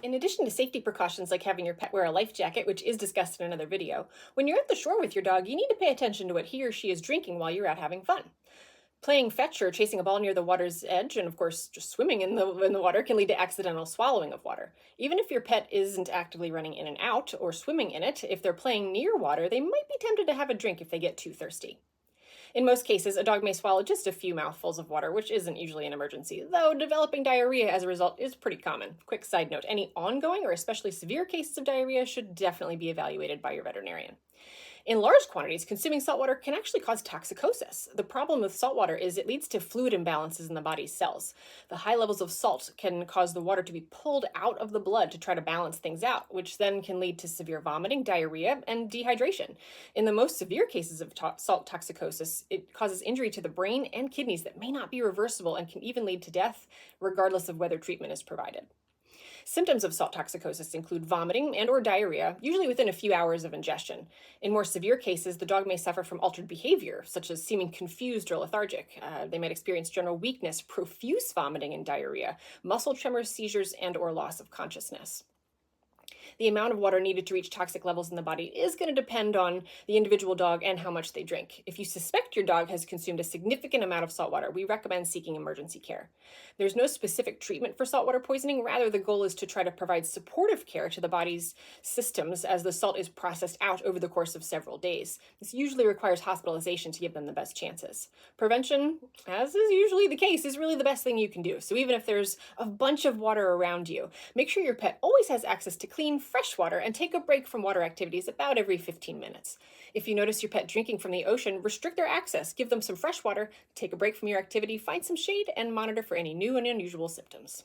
In addition to safety precautions like having your pet wear a life jacket, which is discussed in another video, when you're at the shore with your dog, you need to pay attention to what he or she is drinking while you're out having fun. Playing fetch or chasing a ball near the water's edge, and of course, just swimming in the water can lead to accidental swallowing of water. Even if your pet isn't actively running in and out or swimming in it, if they're playing near water, they might be tempted to have a drink if they get too thirsty. In most cases, a dog may swallow just a few mouthfuls of water, which isn't usually an emergency, though developing diarrhea as a result is pretty common. Quick side note, any ongoing or especially severe cases of diarrhea should definitely be evaluated by your veterinarian. In large quantities, consuming saltwater can actually cause toxicosis. The problem with saltwater is it leads to fluid imbalances in the body's cells. The high levels of salt can cause the water to be pulled out of the blood to try to balance things out, which then can lead to severe vomiting, diarrhea, and dehydration. In the most severe cases of salt toxicosis, it causes injury to the brain and kidneys that may not be reversible and can even lead to death, regardless of whether treatment is provided. Symptoms of salt toxicosis include vomiting and or diarrhea, usually within a few hours of ingestion. In more severe cases, the dog may suffer from altered behavior, such as seeming confused or lethargic. They might experience general weakness, profuse vomiting and diarrhea, muscle tremors, seizures, and or loss of consciousness. The amount of water needed to reach toxic levels in the body is going to depend on the individual dog and how much they drink. If you suspect your dog has consumed a significant amount of salt water, we recommend seeking emergency care. There's no specific treatment for saltwater poisoning. Rather, the goal is to try to provide supportive care to the body's systems as the salt is processed out over the course of several days. This usually requires hospitalization to give them the best chances. Prevention, as is usually the case, is really the best thing you can do. So even if there's a bunch of water around you, make sure your pet always has access to clean, fresh water and take a break from water activities about every 15 minutes. If you notice your pet drinking from the ocean, restrict their access, give them some fresh water, take a break from your activity, find some shade, and monitor for any new and unusual symptoms.